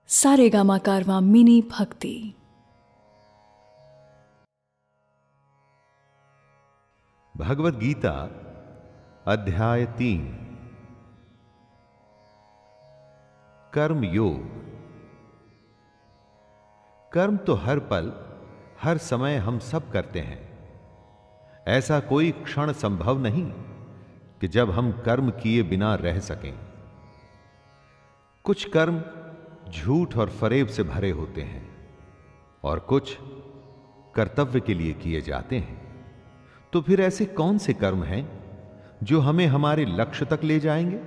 सारेगामा कारवां mini भक्ति। भगवत गीता अध्याय 3 कर्म योग। कर्म तो हर पल हर समय हम सब करते हैं। ऐसा कोई क्षण संभव नहीं कि जब हम कर्म किए बिना रह सकें। कुछ कर्म झूठ और फरेब से भरे होते हैं और कुछ कर्तव्य के लिए किए जाते हैं। तो फिर ऐसे कौन से कर्म हैं जो हमें हमारे लक्ष्य तक ले जाएंगे?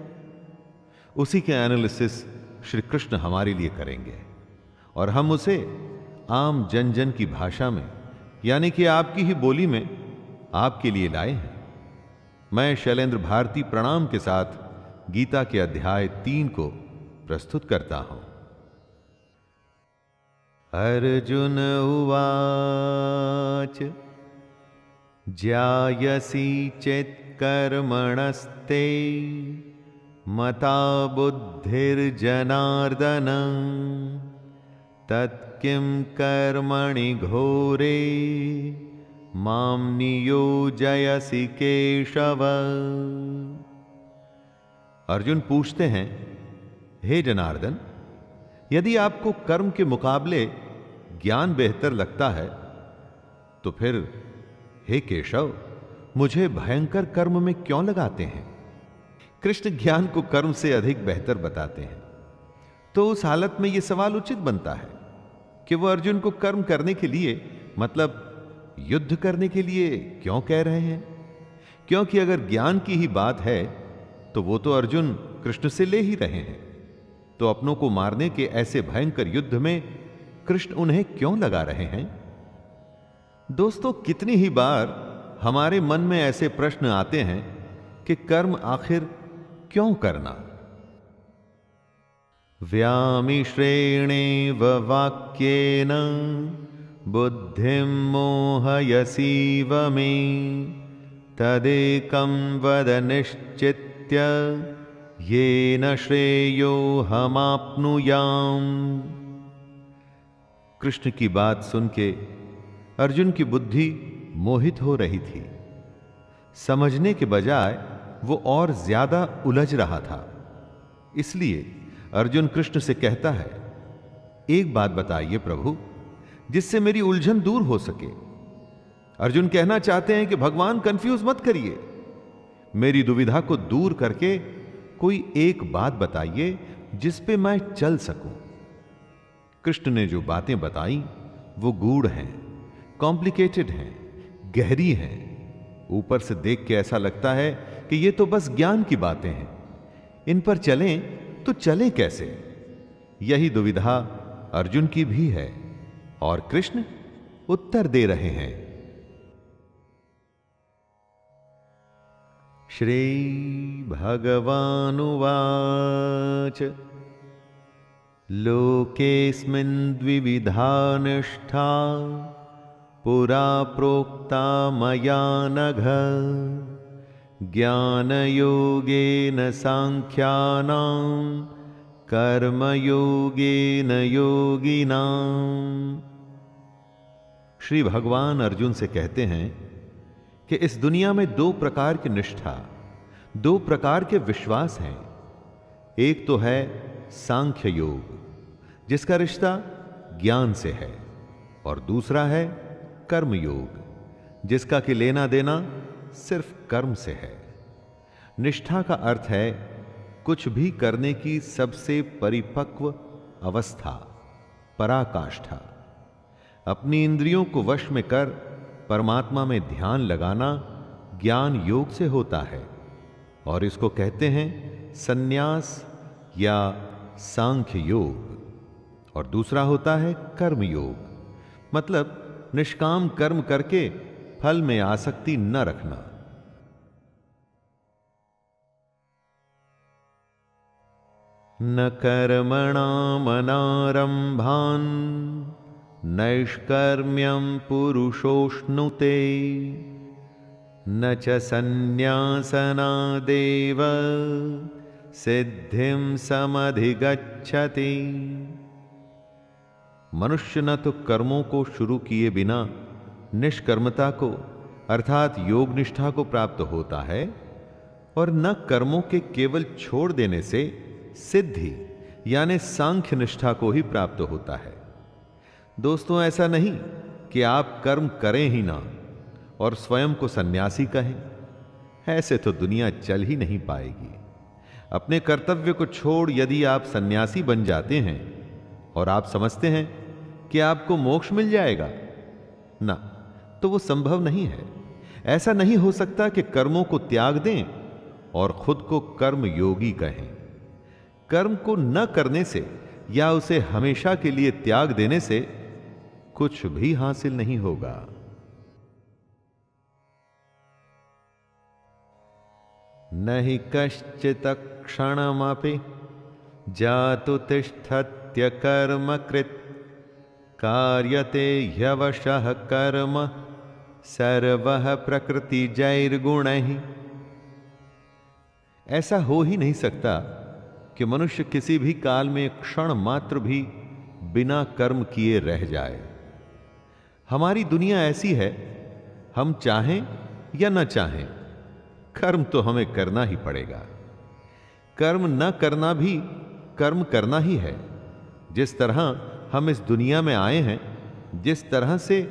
उसी के एनालिसिस श्री कृष्ण हमारे लिए करेंगे और हम उसे आम जन जन की भाषा में, यानी कि आपकी ही बोली में आपके लिए लाए हैं। मैं शैलेंद्र भारती प्रणाम के साथ गीता के अध्याय 3 को प्रस्तुत करता हूं। अर्जुन उवाच ज्यायसी चेत् कर्मणस्ते मता बुद्धिर्जनार्दन तत्किं कर्मणि घोरे मां नियोजयसि केशव। अर्जुन पूछते हैं, हे जनार्दन, यदि आपको कर्म के मुकाबले ज्ञान बेहतर लगता है तो फिर हे केशव, मुझे भयंकर कर्म में क्यों लगाते हैं? कृष्ण ज्ञान को कर्म से अधिक बेहतर बताते हैं। तो उस हालत में यह सवाल उचित बनता है कि वह अर्जुन को कर्म करने के लिए, मतलब युद्ध करने के लिए क्यों कह रहे हैं? क्योंकि अगर ज्ञान की ही बात है तो वो तो अर्जुन कृष्ण से ले ही रहे हैं। तो अपनों को मारने के ऐसे भयंकर युद्ध में कृष्ण उन्हें क्यों लगा रहे हैं? दोस्तों, कितनी ही बार हमारे मन में ऐसे प्रश्न आते हैं कि कर्म आखिर क्यों करना? व्यामिश्रेणेव वाक्येन बुद्धिं मोहयसीव मे तदेकं वद निश्चित्य येन श्रेयो हमाप्नुयाम्। कृष्ण की बात सुन के अर्जुन की बुद्धि मोहित हो रही थी। समझने के बजाय वो और ज्यादा उलझ रहा था। इसलिए अर्जुन कृष्ण से कहता है, एक बात बताइए प्रभु, जिससे मेरी उलझन दूर हो सके। अर्जुन कहना चाहते हैं कि भगवान कंफ्यूज मत करिए, मेरी दुविधा को दूर करके कोई एक बात बताइए जिस पे मैं चल सकूं। कृष्ण ने जो बातें बताई वो गूढ़ हैं, कॉम्प्लिकेटेड हैं, गहरी हैं। ऊपर से देख के ऐसा लगता है कि ये तो बस ज्ञान की बातें हैं, इन पर चलें तो चलें कैसे? यही दुविधा अर्जुन की भी है और कृष्ण उत्तर दे रहे हैं। श्री भगवानुवाच लोकेऽस्मिन् द्विविधा निष्ठा पुरा प्रोक्ता मया नघ ज्ञानयोगेन सांख्यानां कर्मयोगेन योगिनाम्। श्री भगवान अर्जुन से कहते हैं कि इस दुनिया में दो प्रकार की निष्ठा, दो प्रकार के विश्वास हैं। एक तो है सांख्य योग, जिसका रिश्ता ज्ञान से है, और दूसरा है कर्म योग, जिसका कि लेना देना सिर्फ कर्म से है। निष्ठा का अर्थ है कुछ भी करने की सबसे परिपक्व अवस्था, पराकाष्ठा। अपनी इंद्रियों को वश में कर परमात्मा में ध्यान लगाना ज्ञान योग से होता है, और इसको कहते हैं संन्यास या सांख्य योग। और दूसरा होता है कर्म योग, मतलब निष्काम कर्म करके फल में आसक्ति न रखना। न कर्मणामनारंभान् नैष्कर्म्यं पुरुषोष्णुते न च संन्यासनादेव सिद्धिं समधिगच्छति। मनुष्य न तो कर्मों को शुरू किए बिना निष्कर्मता को अर्थात योग निष्ठा को प्राप्त होता है और न कर्मों के केवल छोड़ देने से सिद्धि यानी सांख्य निष्ठा को ही प्राप्त होता है। दोस्तों, ऐसा नहीं कि आप कर्म करें ही ना और स्वयं को सन्यासी कहें। ऐसे तो दुनिया चल ही नहीं पाएगी। अपने कर्तव्य को छोड़ यदि आप सन्यासी बन जाते हैं और आप समझते हैं कि आपको मोक्ष मिल जाएगा, ना, तो वो संभव नहीं है। ऐसा नहीं हो सकता कि कर्मों को त्याग दें और खुद को कर्म योगी कहें। कर्म को न करने से या उसे हमेशा के लिए त्याग देने से कुछ भी हासिल नहीं होगा। नहि कश्चित् क्षणमपि जातु तिष्ठत्य कर्म कृत् कार्यते ह्यवशः कर्म सर्वः प्रकृतिजैर्गुणैः। ऐसा हो ही नहीं सकता कि मनुष्य किसी भी काल में क्षण मात्र भी बिना कर्म किए रह जाए। हमारी दुनिया ऐसी है, हम चाहें या न चाहें कर्म तो हमें करना ही पड़ेगा। कर्म न करना भी कर्म करना ही है। जिस तरह हम इस दुनिया में आए हैं, जिस तरह से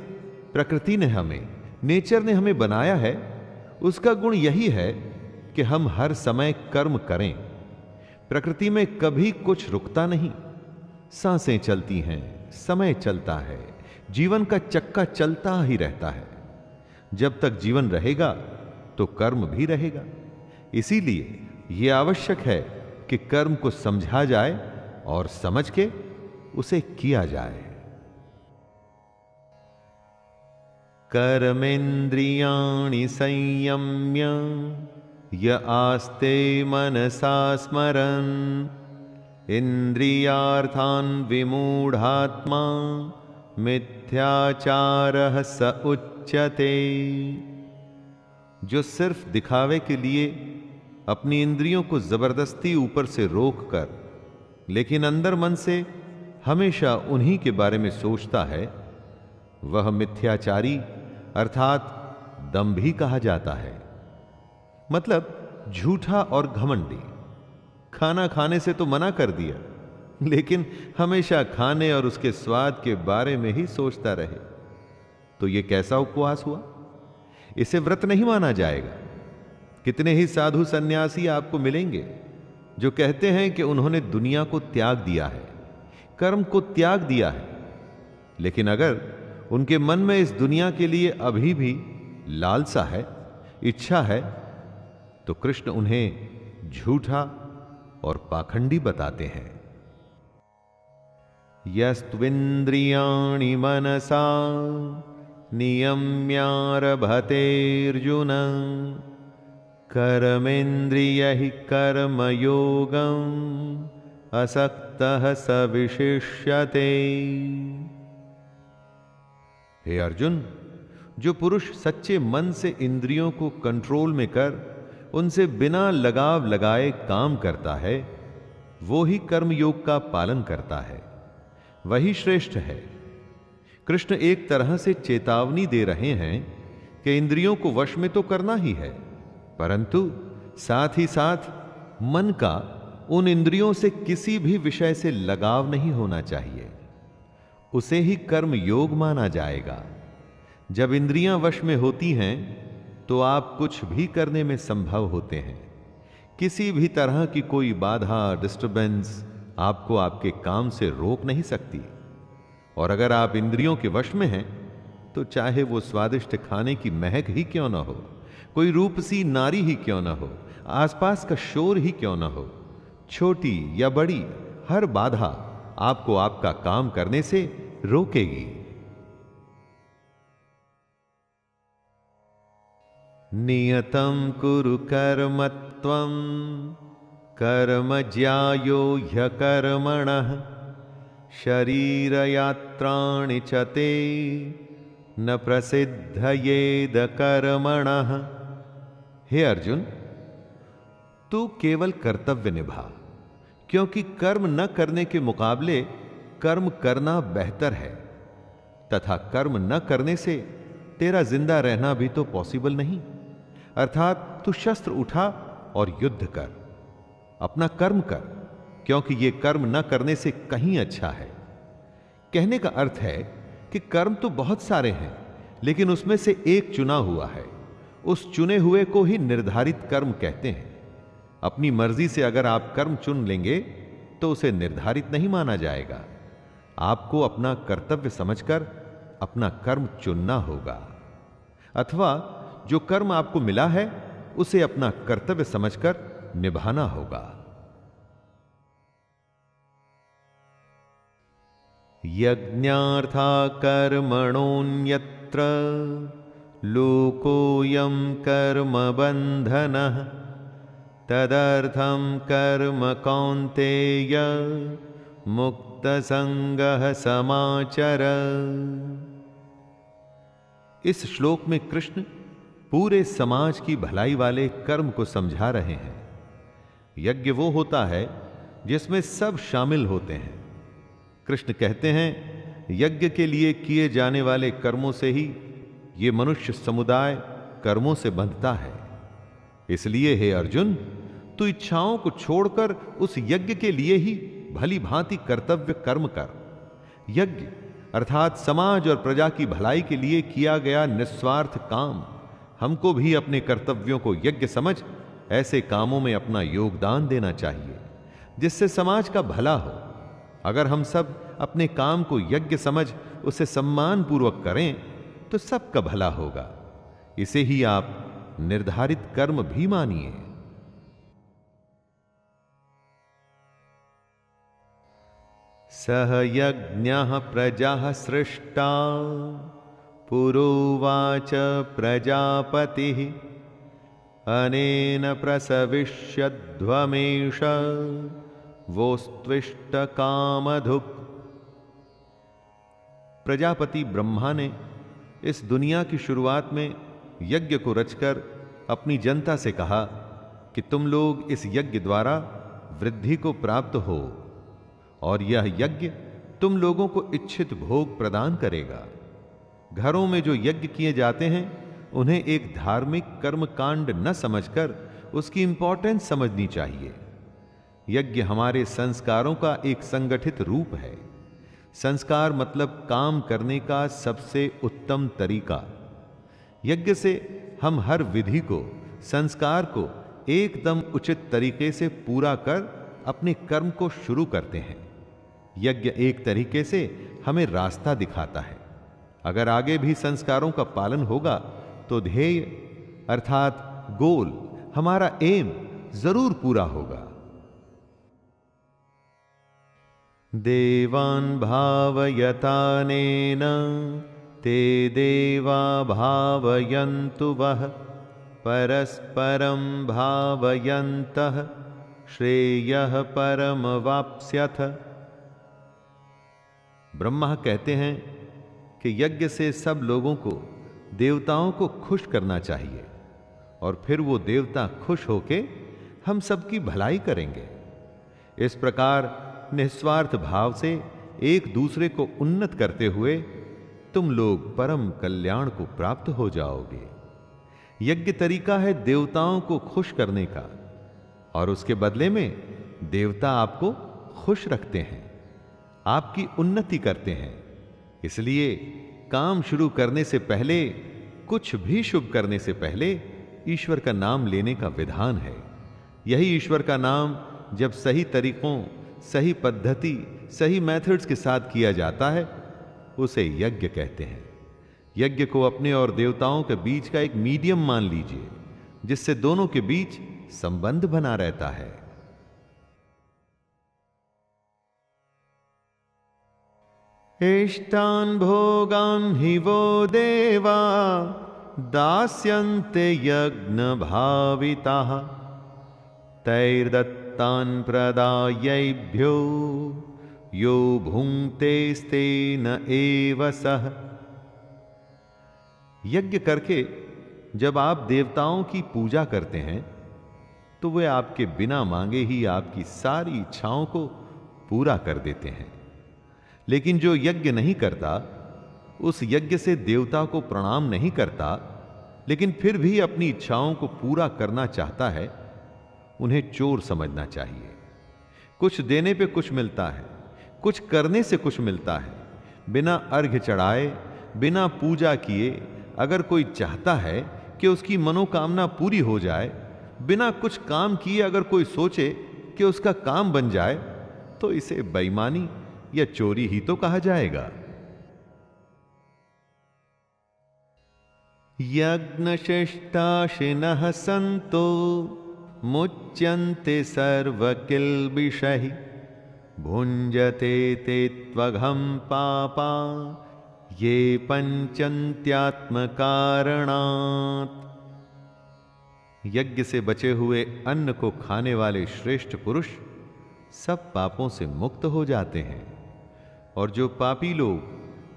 प्रकृति ने हमें, नेचर ने हमें बनाया है, उसका गुण यही है कि हम हर समय कर्म करें। प्रकृति में कभी कुछ रुकता नहीं। सांसें चलती हैं, समय चलता है, जीवन का चक्का चलता ही रहता है। जब तक जीवन रहेगा तो कर्म भी रहेगा। इसीलिए यह आवश्यक है कि कर्म को समझा जाए और समझ के उसे किया जाए। कर्मेन्द्रियाणि संयम्य य आस्ते मनसा स्मरन् इंद्रियार्थान् विमूढ़ात्मा मिथ्याचारः स उच्यते। जो सिर्फ दिखावे के लिए अपनी इंद्रियों को जबरदस्ती ऊपर से रोककर लेकिन अंदर मन से हमेशा उन्हीं के बारे में सोचता है, वह मिथ्याचारी अर्थात दंभी कहा जाता है। मतलब झूठा और घमंडी। खाना खाने से तो मना कर दिया, लेकिन हमेशा खाने और उसके स्वाद के बारे में ही सोचता रहे, तो यह कैसा उपवास हुआ? इसे व्रत नहीं माना जाएगा। कितने ही साधु सन्यासी आपको मिलेंगे जो कहते हैं कि उन्होंने दुनिया को त्याग दिया है, कर्म को त्याग दिया है, लेकिन अगर उनके मन में इस दुनिया के लिए अभी भी लालसा है, इच्छा है, तो कृष्ण उन्हें झूठा और पाखंडी बताते हैं। यस्त्विन्द्रियाणि मनसा नियम्यारभतेऽर्जुन कर्मेन्द्रियैः कर्मयोगम् असक्तः स विशिष्यते। हे अर्जुन, जो पुरुष सच्चे मन से इंद्रियों को कंट्रोल में कर उनसे बिना लगाव लगाए काम करता है, वो ही कर्मयोग का पालन करता है, वही श्रेष्ठ है। कृष्ण एक तरह से चेतावनी दे रहे हैं कि इंद्रियों को वश में तो करना ही है, परंतु साथ ही साथ मन का उन इंद्रियों से किसी भी विषय से लगाव नहीं होना चाहिए। उसे ही कर्म योग माना जाएगा। जब इंद्रियां वश में होती हैं तो आप कुछ भी करने में संभव होते हैं। किसी भी तरह की कोई बाधा, डिस्टरबेंस आपको आपके काम से रोक नहीं सकती। और अगर आप इंद्रियों के वश में हैं तो चाहे वो स्वादिष्ट खाने की महक ही क्यों ना हो, कोई रूपसी नारी ही क्यों ना हो, आसपास का शोर ही क्यों ना हो, छोटी या बड़ी हर बाधा आपको आपका काम करने से रोकेगी। नियतं कुरु कर्म त्वं कर्म ज्यायो ह्यकर्मणः शरीरयात्राणि च ते न प्रसिद्धयेद कर्मणः। हे अर्जुन, तू केवल कर्तव्य निभा, क्योंकि कर्म न करने के मुकाबले कर्म करना बेहतर है, तथा कर्म न करने से तेरा जिंदा रहना भी तो पॉसिबल नहीं। अर्थात तू शस्त्र उठा और युद्ध कर, अपना कर्म कर, क्योंकि यह कर्म न करने से कहीं अच्छा है। कहने का अर्थ है कि कर्म तो बहुत सारे हैं, लेकिन उसमें से एक चुना हुआ है। उस चुने हुए को ही निर्धारित कर्म कहते हैं। अपनी मर्जी से अगर आप कर्म चुन लेंगे तो उसे निर्धारित नहीं माना जाएगा। आपको अपना कर्तव्य समझकर अपना कर्म चुनना होगा, अथवा जो कर्म आपको मिला है उसे अपना कर्तव्य समझकर निभाना होगा। यज्ञार्था कर्मणोऽन्यत्र लोकोऽयं कर्म बन्धनः तदर्थं कर्म कौन्तेय मुक्त संगः समाचर। इस श्लोक में कृष्ण पूरे समाज की भलाई वाले कर्म को समझा रहे हैं। यज्ञ वो होता है जिसमें सब शामिल होते हैं। कृष्ण कहते हैं, यज्ञ के लिए किए जाने वाले कर्मों से ही ये मनुष्य समुदाय कर्मों से बंधता है। इसलिए हे अर्जुन, तू इच्छाओं को छोड़कर उस यज्ञ के लिए ही भली भांति कर्तव्य कर्म कर। यज्ञ अर्थात समाज और प्रजा की भलाई के लिए किया गया निस्वार्थ काम। हमको भी अपने कर्तव्यों को यज्ञ समझ ऐसे कामों में अपना योगदान देना चाहिए जिससे समाज का भला हो। अगर हम सब अपने काम को यज्ञ समझ उसे सम्मान पूर्वक करें तो सबका भला होगा। इसे ही आप निर्धारित कर्म भी मानिए। सह यज्ञः प्रजाः सृष्टा पुरोवाच प्रजापतिः अनेन प्रसविष्यध्वमेष वोस्त्विष्ट कामधुक्। प्रजापति ब्रह्मा ने इस दुनिया की शुरुआत में यज्ञ को रचकर अपनी जनता से कहा कि तुम लोग इस यज्ञ द्वारा वृद्धि को प्राप्त हो, और यह यज्ञ तुम लोगों को इच्छित भोग प्रदान करेगा। घरों में जो यज्ञ किए जाते हैं उन्हें एक धार्मिक कर्म कांड न समझकर उसकी इंपॉर्टेंस समझनी चाहिए। यज्ञ हमारे संस्कारों का एक संगठित रूप है। संस्कार मतलब काम करने का सबसे उत्तम तरीका। यज्ञ से हम हर विधि को, संस्कार को एकदम उचित तरीके से पूरा कर अपने कर्म को शुरू करते हैं। यज्ञ एक तरीके से हमें रास्ता दिखाता है। अगर आगे भी संस्कारों का पालन होगा तो ध्येय अर्थात गोल, हमारा एम जरूर पूरा होगा। देवान् भावयतानेन ते देवा भावयन्तु वः परस्परं भावयन्तः श्रेयः परमवाप्स्यथ। ब्रह्मा कहते हैं कि यज्ञ से सब लोगों को, देवताओं को खुश करना चाहिए, और फिर वो देवता खुश होके हम सबकी भलाई करेंगे। इस प्रकार निस्वार्थ भाव से एक दूसरे को उन्नत करते हुए तुम लोग परम कल्याण को प्राप्त हो जाओगे। यज्ञ तरीका है देवताओं को खुश करने का, और उसके बदले में देवता आपको खुश रखते हैं, आपकी उन्नति करते हैं। इसलिए काम शुरू करने से पहले, कुछ भी शुभ करने से पहले ईश्वर का नाम लेने का विधान है। यही ईश्वर का नाम जब सही तरीकों, सही पद्धति, सही मेथड्स के साथ किया जाता है उसे यज्ञ कहते हैं। यज्ञ को अपने और देवताओं के बीच का एक मीडियम मान लीजिए, जिससे दोनों के बीच संबंध बना रहता है। इष्टान् भोगान् हि वो देवा दास्यन्ते यज्ञ भाविताः तैर्दत्तान् प्रदायैभ्यो यो भुङ्क्तेस्तेन एव सः। यज्ञ करके जब आप देवताओं की पूजा करते हैं तो वे आपके बिना मांगे ही आपकी सारी इच्छाओं को पूरा कर देते हैं। लेकिन जो यज्ञ नहीं करता, उस यज्ञ से देवता को प्रणाम नहीं करता, लेकिन फिर भी अपनी इच्छाओं को पूरा करना चाहता है, उन्हें चोर समझना चाहिए। कुछ देने पे कुछ मिलता है, कुछ करने से कुछ मिलता है। बिना अर्घ्य चढ़ाए, बिना पूजा किए अगर कोई चाहता है कि उसकी मनोकामना पूरी हो जाए, बिना कुछ काम किए अगर कोई सोचे कि उसका काम बन जाए, तो इसे बेईमानी या चोरी ही तो कहा जाएगा। यज्ञशिष्टाशिनः सन्तो मुच्यन्ते सर्वकिल्बिषैः भुञ्जते ते त्वघं पापा ये पंचन्त्यात्मकारणात्। यज्ञ से बचे हुए अन्न को खाने वाले श्रेष्ठ पुरुष सब पापों से मुक्त हो जाते हैं, और जो पापी लोग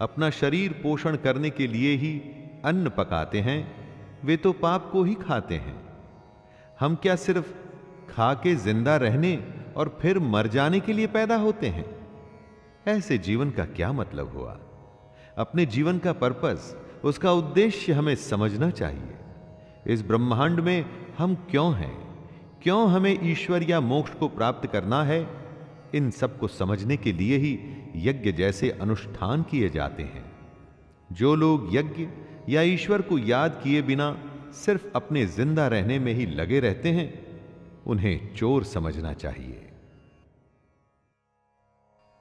अपना शरीर पोषण करने के लिए ही अन्न पकाते हैं, वे तो पाप को ही खाते हैं। हम क्या सिर्फ खा के जिंदा रहने और फिर मर जाने के लिए पैदा होते हैं? ऐसे जीवन का क्या मतलब हुआ? अपने जीवन का पर्पस, उसका उद्देश्य हमें समझना चाहिए। इस ब्रह्मांड में हम क्यों हैं, क्यों हमें ईश्वर या मोक्ष को प्राप्त करना है, इन सब को समझने के लिए ही यज्ञ जैसे अनुष्ठान किए जाते हैं। जो लोग यज्ञ या ईश्वर को याद किए बिना सिर्फ अपने जिंदा रहने में ही लगे रहते हैं, उन्हें चोर समझना चाहिए।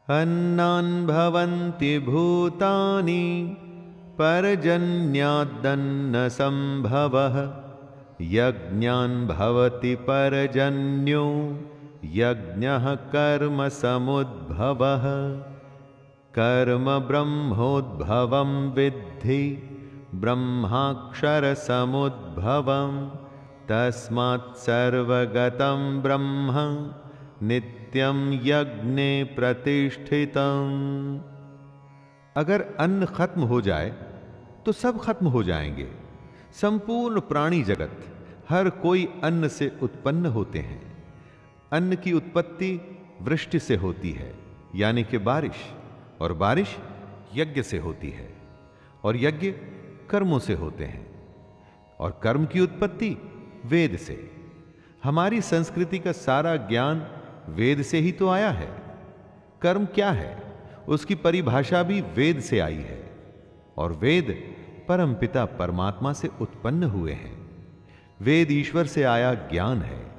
अन्नान् भवन्ति भूतानि पर्जन्यादन्न संभवः यज्ञान् भवति पर्जन्यो यज्ञः कर्म समुद्भवः कर्म ब्रह्मोद्भवं विद्धि ब्रह्माक्षर समुद्भवं तस्मात् सर्वगतं ब्रह्म नित्यं यज्ञे प्रतिष्ठितम्। अगर अन्न खत्म हो जाए तो सब खत्म हो जाएंगे। संपूर्ण प्राणी जगत, हर कोई अन्न से उत्पन्न होते हैं। अन्न की उत्पत्ति वृष्टि से होती है, यानी कि बारिश, और बारिश यज्ञ से होती है, और यज्ञ कर्मों से होते हैं, और कर्म की उत्पत्ति वेद से। हमारी संस्कृति का सारा ज्ञान वेद से ही तो आया है। कर्म क्या है, उसकी परिभाषा भी वेद से आई है, और वेद परमपिता परमात्मा से उत्पन्न हुए हैं। वेद ईश्वर से आया ज्ञान है।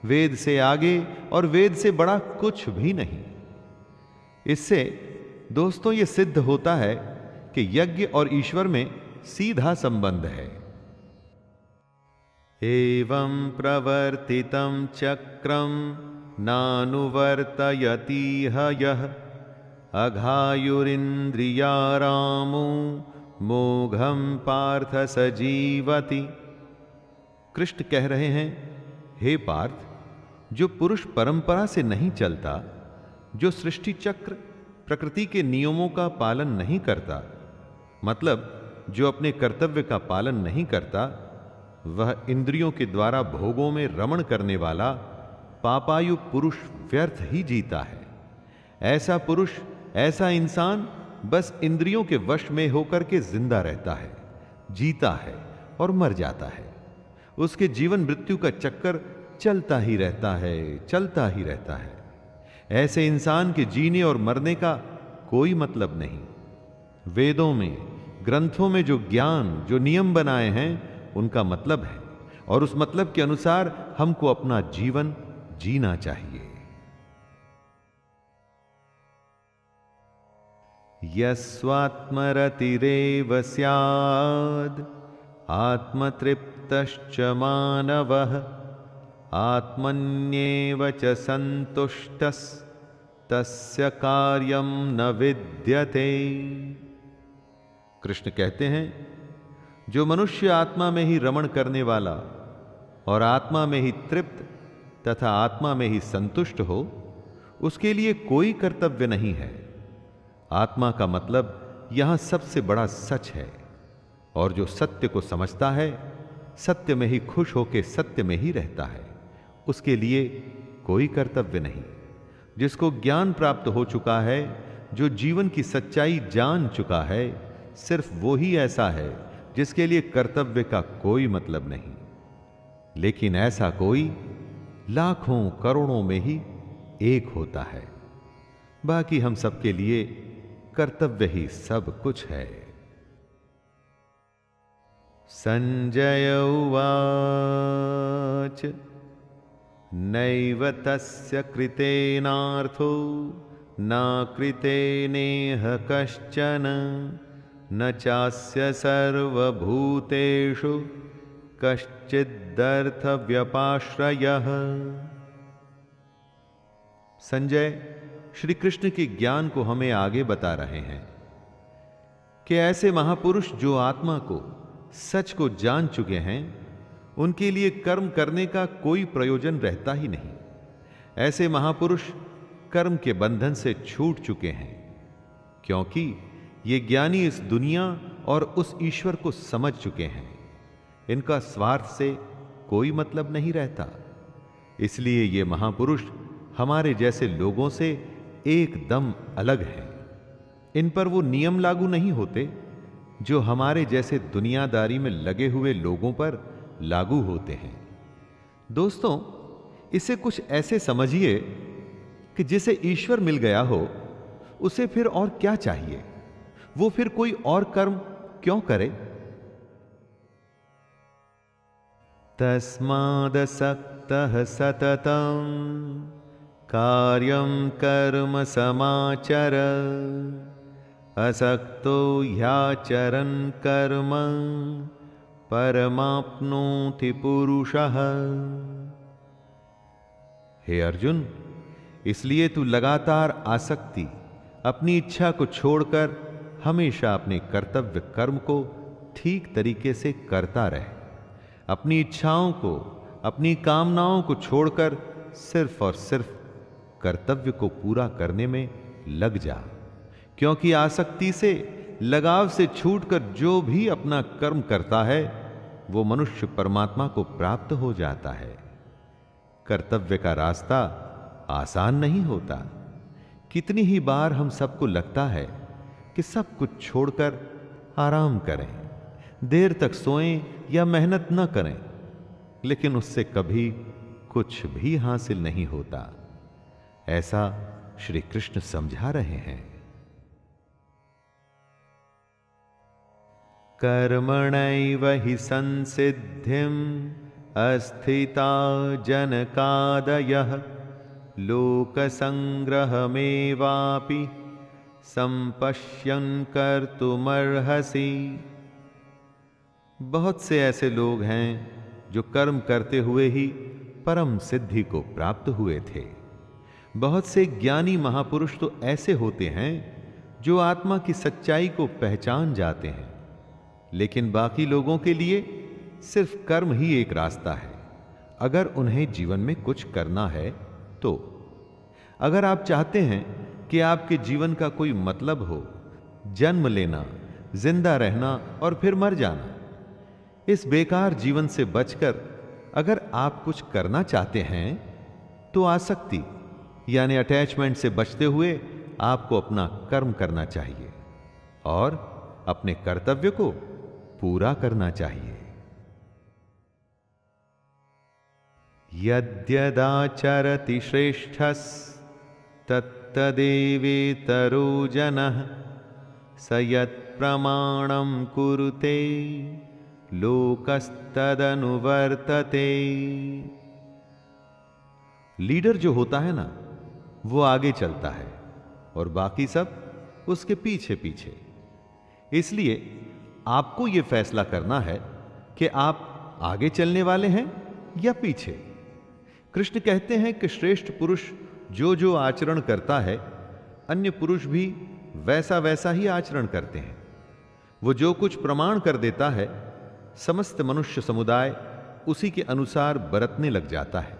वेद से आगे और वेद से बड़ा कुछ भी नहीं। इससे दोस्तों ये सिद्ध होता है कि यज्ञ और ईश्वर में सीधा संबंध है। एवं प्रवर्तितं चक्रम नानुवर्तयतीह यः अघायुरिन्द्रियारामो मोघम पार्थ सजीवति। कृष्ण कह रहे हैं, हे पार्थ, जो पुरुष परंपरा से नहीं चलता, जो सृष्टि चक्र प्रकृति के नियमों का पालन नहीं करता, मतलब जो अपने कर्तव्य का पालन नहीं करता, वह इंद्रियों के द्वारा भोगों में रमण करने वाला पापायु पुरुष व्यर्थ ही जीता है। ऐसा पुरुष, ऐसा इंसान बस इंद्रियों के वश में होकर के जिंदा रहता है, जीता है और मर जाता है। उसके जीवन मृत्यु का चक्कर चलता ही रहता है, चलता ही रहता है। ऐसे इंसान के जीने और मरने का कोई मतलब नहीं। वेदों में, ग्रंथों में जो ज्ञान, जो नियम बनाए हैं, उनका मतलब है, और उस मतलब के अनुसार हमको अपना जीवन जीना चाहिए। यस्वात्मरतिरेव स्याद् आत्मतृप्तश्च मानवः आत्मन्येव च सन्तुष्टस्तस्य कार्यं न विद्यते। कृष्ण कहते हैं, जो मनुष्य आत्मा में ही रमण करने वाला और आत्मा में ही तृप्त तथा आत्मा में ही संतुष्ट हो, उसके लिए कोई कर्तव्य नहीं है। आत्मा का मतलब यहां सबसे बड़ा सच है, और जो सत्य को समझता है, सत्य में ही खुश होकर सत्य में ही रहता है, उसके लिए कोई कर्तव्य नहीं। जिसको ज्ञान प्राप्त हो चुका है, जो जीवन की सच्चाई जान चुका है, सिर्फ वो ही ऐसा है जिसके लिए कर्तव्य का कोई मतलब नहीं। लेकिन ऐसा कोई लाखों करोड़ों में ही एक होता है। बाकी हम सबके लिए कर्तव्य ही सब कुछ है। संजय उवाच नैव तस्य कृतेनार्थो न कृतेनेह कश्चन न चास्य सर्वभूतेषु कश्चिदर्थ व्यपाश्रयः। संजय श्री कृष्ण के ज्ञान को हमें आगे बता रहे हैं कि ऐसे महापुरुष जो आत्मा को, सच को जान चुके हैं, उनके लिए कर्म करने का कोई प्रयोजन रहता ही नहीं। ऐसे महापुरुष कर्म के बंधन से छूट चुके हैं, क्योंकि ये ज्ञानी इस दुनिया और उस ईश्वर को समझ चुके हैं। इनका स्वार्थ से कोई मतलब नहीं रहता। इसलिए ये महापुरुष हमारे जैसे लोगों से एकदम अलग हैं। इन पर वो नियम लागू नहीं होते जो हमारे जैसे दुनियादारी में लगे हुए लोगों पर लागू होते हैं। दोस्तों, इसे कुछ ऐसे समझिए कि जिसे ईश्वर मिल गया हो, उसे फिर और क्या चाहिए? वो फिर कोई और कर्म क्यों करे? तस्मादसक्तः सततं कार्यं कर्म समाचर असक्तो ह्याचरन् कर्म परमाप्नोति पुरुषः। हे अर्जुन, इसलिए तू लगातार आसक्ति, अपनी इच्छा को छोड़कर हमेशा अपने कर्तव्य कर्म को ठीक तरीके से करता रहे। अपनी इच्छाओं को, अपनी कामनाओं को छोड़कर सिर्फ और सिर्फ कर्तव्य को पूरा करने में लग जा, क्योंकि आसक्ति से, लगाव से छूटकर जो भी अपना कर्म करता है, वो मनुष्य परमात्मा को प्राप्त हो जाता है। कर्तव्य का रास्ता आसान नहीं होता। कितनी ही बार हम सबको लगता है कि सब कुछ छोड़कर आराम करें, देर तक सोएं या मेहनत न करें, लेकिन उससे कभी कुछ भी हासिल नहीं होता। ऐसा श्री कृष्ण समझा रहे हैं। कर्मणैव हि संसिद्धिम् अस्थिता जनकादयः लोकसंग्रहमेवापि संपश्यन् कर्तुमर्हसि। बहुत से ऐसे लोग हैं जो कर्म करते हुए ही परम सिद्धि को प्राप्त हुए थे। बहुत से ज्ञानी महापुरुष तो ऐसे होते हैं जो आत्मा की सच्चाई को पहचान जाते हैं, लेकिन बाकी लोगों के लिए सिर्फ कर्म ही एक रास्ता है, अगर उन्हें जीवन में कुछ करना है तो। अगर आप चाहते हैं कि आपके जीवन का कोई मतलब हो, जन्म लेना, जिंदा रहना और फिर मर जाना, इस बेकार जीवन से बचकर अगर आप कुछ करना चाहते हैं तो आसक्ति यानी अटैचमेंट से बचते हुए आपको अपना कर्म करना चाहिए और अपने कर्तव्य को पूरा करना चाहिए। यद्यदाचरति श्रेष्ठस्तत्तदेवेतरो जनः स यत्प्रमाणं कुरुते लोकस्तदनुवर्तते। लीडर जो होता है ना, वो आगे चलता है और बाकी सब उसके पीछे पीछे। इसलिए आपको यह फैसला करना है कि आप आगे चलने वाले हैं या पीछे। कृष्ण कहते हैं कि श्रेष्ठ पुरुष जो जो आचरण करता है, अन्य पुरुष भी वैसा वैसा ही आचरण करते हैं। वो जो कुछ प्रमाण कर देता है, समस्त मनुष्य समुदाय उसी के अनुसार बरतने लग जाता है।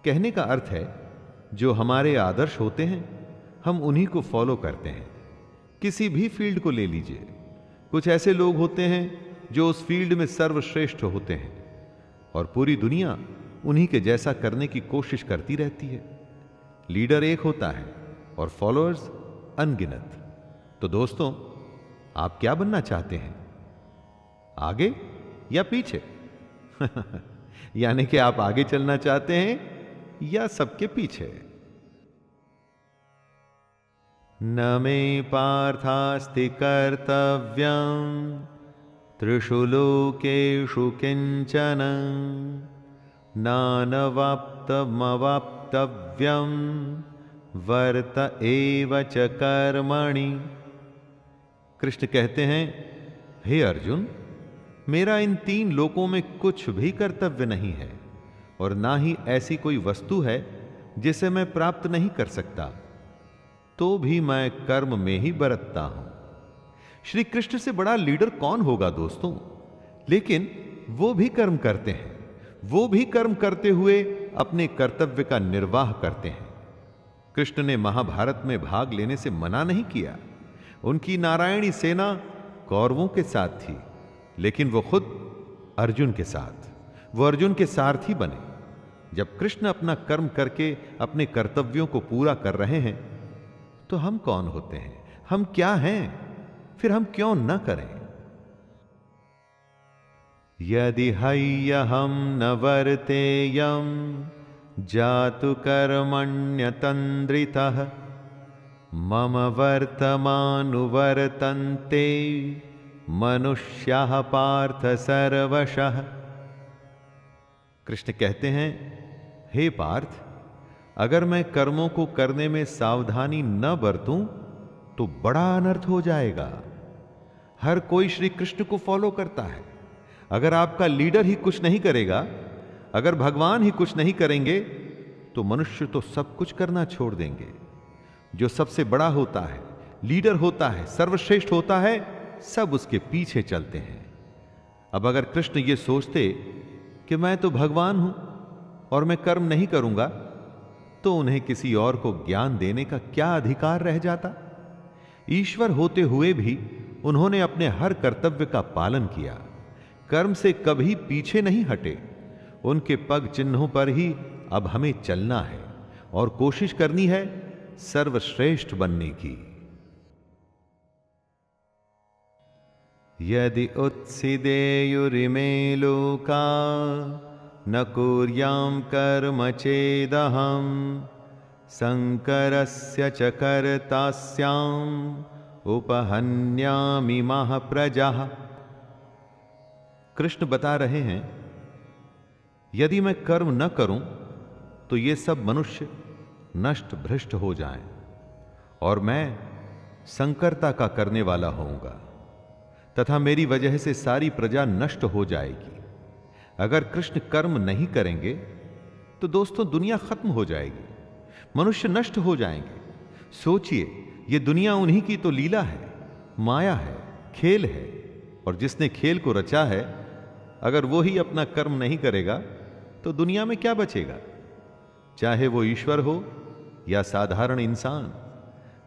कहने का अर्थ है, जो हमारे आदर्श होते हैं, हम उन्हीं को फॉलो करते हैं। किसी भी फील्ड को ले लीजिए, कुछ ऐसे लोग होते हैं जो उस फील्ड में सर्वश्रेष्ठ होते हैं और पूरी दुनिया उन्हीं के जैसा करने की कोशिश करती रहती है। लीडर एक होता है और फॉलोअर्स अनगिनत। तो दोस्तों, आप क्या बनना चाहते हैं, आगे या पीछे? यानी कि आप आगे चलना चाहते हैं या सबके पीछे? न मे पार्थास्ति कर्तव्यं त्रिषु लोकेषु किंचन नानवाप्तमवाप्तव्यं वर्त एव च कर्मणि। कृष्ण कहते हैं, हे अर्जुन, मेरा इन 3 लोकों में कुछ भी कर्तव्य नहीं है और ना ही ऐसी कोई वस्तु है जिसे मैं प्राप्त नहीं कर सकता, तो भी मैं कर्म में ही बरतता हूं। श्री कृष्ण से बड़ा लीडर कौन होगा दोस्तों? लेकिन वो भी कर्म करते हैं, वो भी कर्म करते हुए अपने कर्तव्य का निर्वाह करते हैं। कृष्ण ने महाभारत में भाग लेने से मना नहीं किया। उनकी नारायणी सेना कौरवों के साथ थी, लेकिन वो खुद अर्जुन के साथ, वो अर्जुन के सारथी बने। जब कृष्ण अपना कर्म करके अपने कर्तव्यों को पूरा कर रहे हैं, तो हम कौन होते हैं, हम क्या हैं, फिर हम क्यों न करें? यदि हय्यहं न वर्तेयं जातु कर्मण्यतन्द्रितः मम वर्तमानुवर्तन्ते मनुष्याः पार्थ सर्वशः। कृष्ण कहते हैं, हे पार्थ, अगर मैं कर्मों को करने में सावधानी न बरतूं तो बड़ा अनर्थ हो जाएगा। हर कोई श्री कृष्ण को फॉलो करता है। अगर आपका लीडर ही कुछ नहीं करेगा, अगर भगवान ही कुछ नहीं करेंगे, तो मनुष्य तो सब कुछ करना छोड़ देंगे। जो सबसे बड़ा होता है, लीडर होता है, सर्वश्रेष्ठ होता है, सब उसके पीछे चलते हैं। अब अगर कृष्ण ये सोचते कि मैं तो भगवान हूं और मैं कर्म नहीं करूंगा, तो उन्हें किसी और को ज्ञान देने का क्या अधिकार रह जाता? ईश्वर होते हुए भी उन्होंने अपने हर कर्तव्य का पालन किया, कर्म से कभी पीछे नहीं हटे। उनके पग चिन्हों पर ही अब हमें चलना है और कोशिश करनी है सर्वश्रेष्ठ बनने की। यदि उत्सिदेयुरिमे लोका न कुर्यां कर्म चेदहं शंकरस्य च कर्तास्याम् उपहन्यामि महाप्रजाः। कृष्ण बता रहे हैं, यदि मैं कर्म न करूं तो ये सब मनुष्य नष्ट भ्रष्ट हो जाएं और मैं संकरता का करने वाला होऊंगा तथा मेरी वजह से सारी प्रजा नष्ट हो जाएगी। अगर कृष्ण कर्म नहीं करेंगे तो दोस्तों दुनिया खत्म हो जाएगी, मनुष्य नष्ट हो जाएंगे। सोचिए, ये दुनिया उन्हीं की तो लीला है, माया है, खेल है, और जिसने खेल को रचा है, अगर वो ही अपना कर्म नहीं करेगा तो दुनिया में क्या बचेगा? चाहे वो ईश्वर हो या साधारण इंसान,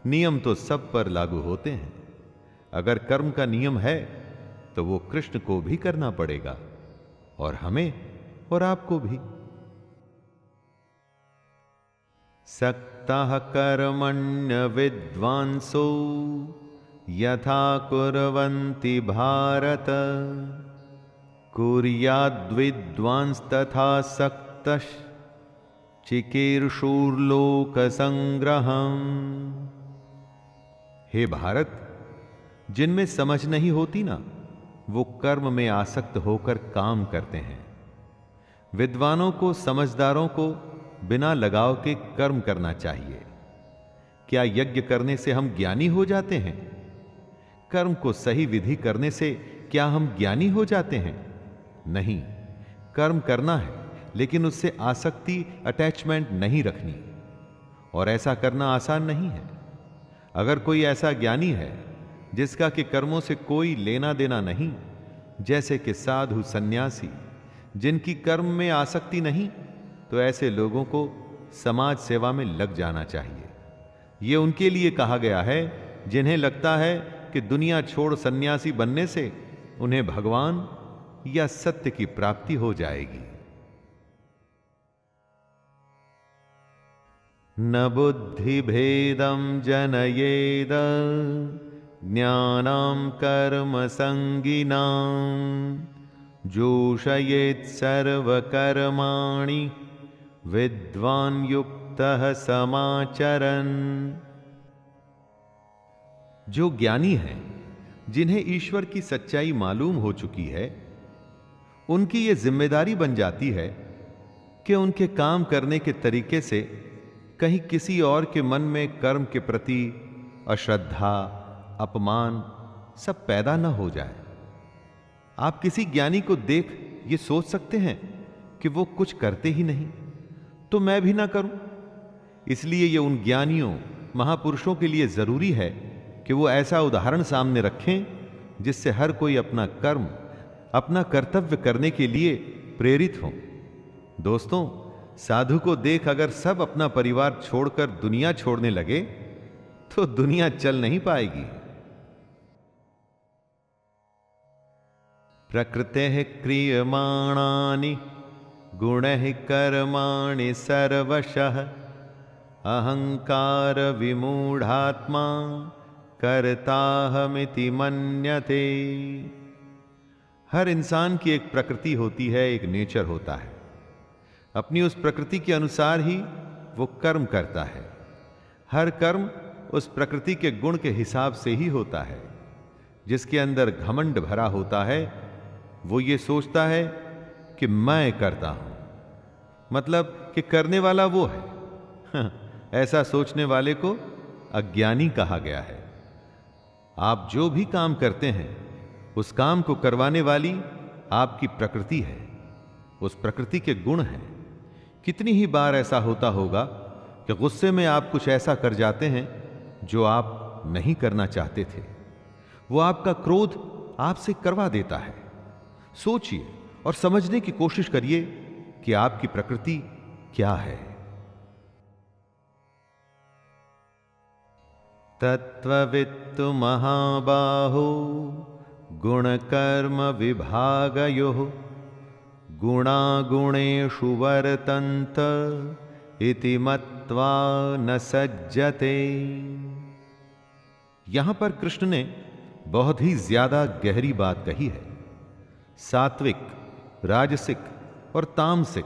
नियम तो सब पर लागू होते हैं। अगर कर्म का नियम है तो वो कृष्ण को भी करना पड़ेगा और हमें और आपको भी। सक्तः कर्मण्य विद्वांसो यथा कुर्वन्ति भारत कुर्याद्विद्वांस तथा सक्तः चिकीर्षुर्लोक संग्रहम्। हे भारत, जिनमें समझ नहीं होती ना, वो कर्म में आसक्त होकर काम करते हैं। विद्वानों को, समझदारों को बिना लगाव के कर्म करना चाहिए। क्या यज्ञ करने से हम ज्ञानी हो जाते हैं? कर्म को सही विधि करने से क्या हम ज्ञानी हो जाते हैं? नहीं, कर्म करना है लेकिन उससे आसक्ति, अटैचमेंट नहीं रखनी, और ऐसा करना आसान नहीं है। अगर कोई ऐसा ज्ञानी है जिसका कि कर्मों से कोई लेना देना नहीं, जैसे कि साधु, सन्यासी, जिनकी कर्म में आसक्ति नहीं, तो ऐसे लोगों को समाज सेवा में लग जाना चाहिए। यह उनके लिए कहा गया है जिन्हें लगता है कि दुनिया छोड़ सन्यासी बनने से उन्हें भगवान या सत्य की प्राप्ति हो जाएगी। न बुद्धिभेदं जनयेद ज्ञानां कर्म संगिनां जोषयेत् सर्वकर्माणि विद्वान् युक्तः समाचरन्। जो ज्ञानी हैं, जिन्हें ईश्वर की सच्चाई मालूम हो चुकी है, उनकी यह जिम्मेदारी बन जाती है कि उनके काम करने के तरीके से कहीं किसी और के मन में कर्म के प्रति अश्रद्धा, अपमान सब पैदा न हो जाए। आप किसी ज्ञानी को देख ये सोच सकते हैं कि वो कुछ करते ही नहीं, तो मैं भी ना करूं। इसलिए ये उन ज्ञानियों, महापुरुषों के लिए जरूरी है कि वो ऐसा उदाहरण सामने रखें जिससे हर कोई अपना कर्म, अपना कर्तव्य करने के लिए प्रेरित हो। दोस्तों, साधु को देख अगर सब अपना परिवार छोड़कर दुनिया छोड़ने लगे तो दुनिया चल नहीं पाएगी। प्रकृतेः क्रियमाणानि गुणैः कर्माणि सर्वशः अहंकार विमूढ़ात्मा कर्ताहमिति मन्यते। हर इंसान की एक प्रकृति होती है, एक नेचर होता है। अपनी उस प्रकृति के अनुसार ही वो कर्म करता है। हर कर्म उस प्रकृति के गुण के हिसाब से ही होता है। जिसके अंदर घमंड भरा होता है वो ये सोचता है कि मैं करता हूं, मतलब कि करने वाला वो है। ऐसा सोचने वाले को अज्ञानी कहा गया है। आप जो भी काम करते हैं उस काम को करवाने वाली आपकी प्रकृति है, उस प्रकृति के गुण हैं। कितनी ही बार ऐसा होता होगा कि गुस्से में आप कुछ ऐसा कर जाते हैं जो आप नहीं करना चाहते थे। वो आपका क्रोध आपसे करवा देता है। सोचिए और समझने की कोशिश करिए कि आपकी प्रकृति क्या है। तत्त्ववित्तु महाबाहो गुणकर्म विभागयोः गुणागुणेषु वर्तन्त इति मत्वा न सज्जते। यहां पर कृष्ण ने बहुत ही ज्यादा गहरी बात कही है। सात्विक, राजसिक और तामसिक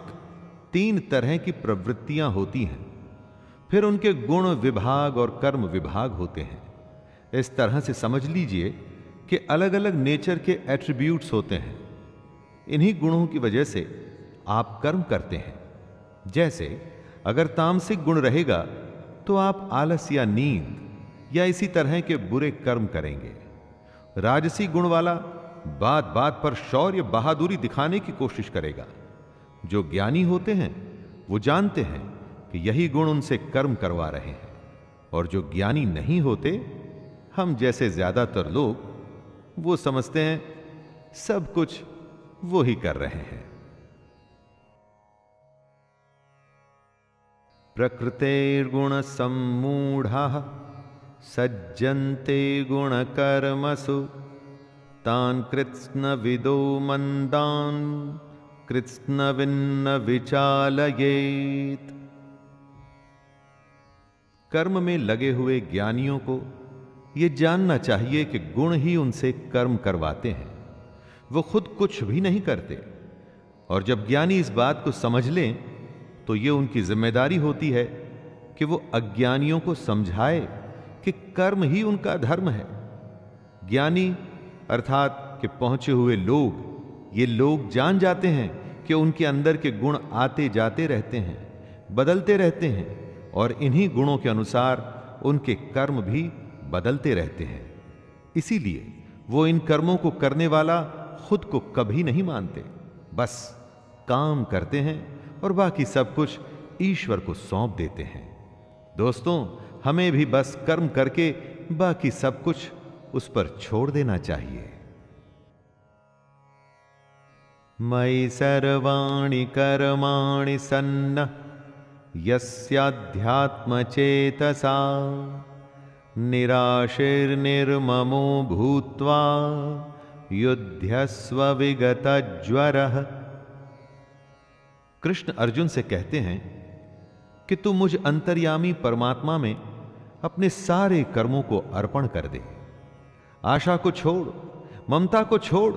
तीन तरह की प्रवृत्तियां होती हैं। फिर उनके गुण विभाग और कर्म विभाग होते हैं। इस तरह से समझ लीजिए कि अलग अलग नेचर के एट्रीब्यूट्स होते हैं। इन्हीं गुणों की वजह से आप कर्म करते हैं। जैसे अगर तामसिक गुण रहेगा तो आप आलस या नींद या इसी तरह के बुरे कर्म करेंगे। राजसी गुण वाला बात बात पर शौर्य, बहादुरी दिखाने की कोशिश करेगा। जो ज्ञानी होते हैं वो जानते हैं कि यही गुण उनसे कर्म करवा रहे हैं। और जो ज्ञानी नहीं होते, हम जैसे ज्यादातर लोग, वो समझते हैं सब कुछ वो ही कर रहे हैं। प्रकृतेर्गुण सम्मूढ़ाः सज्जन्ते गुण कर्मसु तान् कृत्स्न विदो मंदान् कृत्स्न विन्न विचालयेत्। कर्म में लगे हुए ज्ञानियों को यह जानना चाहिए कि गुण ही उनसे कर्म करवाते हैं, वो खुद कुछ भी नहीं करते। और जब ज्ञानी इस बात को समझ लें तो यह उनकी जिम्मेदारी होती है कि वो अज्ञानियों को समझाए कि कर्म ही उनका धर्म है। ज्ञानी अर्थात कि पहुंचे हुए लोग, ये लोग जान जाते हैं कि उनके अंदर के गुण आते जाते रहते हैं, बदलते रहते हैं, और इन्हीं गुणों के अनुसार उनके कर्म भी बदलते रहते हैं। इसीलिए वो इन कर्मों को करने वाला खुद को कभी नहीं मानते, बस काम करते हैं और बाकी सब कुछ ईश्वर को सौंप देते हैं। दोस्तों, हमें भी बस कर्म करके बाकी सब कुछ उस पर छोड़ देना चाहिए। मयि सर्वाणि कर्माणि सन्नः यस्याध्यात्म चेतसा निराशिर्निर्ममो भूत्वा युध्यस्व विगतज्वरः। कृष्ण अर्जुन से कहते हैं कि तू मुझ अंतर्यामी परमात्मा में अपने सारे कर्मों को अर्पण कर दे। आशा को छोड़, ममता को छोड़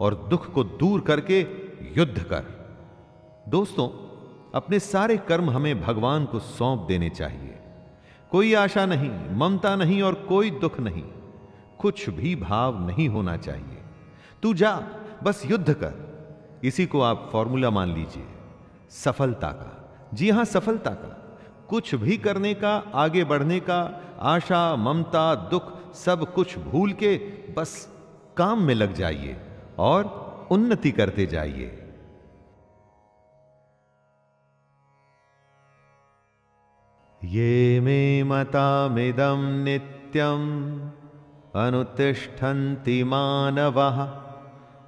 और दुख को दूर करके युद्ध कर। दोस्तों, अपने सारे कर्म हमें भगवान को सौंप देने चाहिए। कोई आशा नहीं, ममता नहीं और कोई दुख नहीं, कुछ भी भाव नहीं होना चाहिए। तू जा, बस युद्ध कर। इसी को आप फॉर्मूला मान लीजिए सफलता का। जी हां, सफलता का। कुछ भी करने का, आगे बढ़ने का, आशा, ममता, दुख सब कुछ भूल के बस काम में लग जाइए और उन्नति करते जाइए। ये मे मतामिदं नित्यम् अनुतिष्ठन्ति मानवः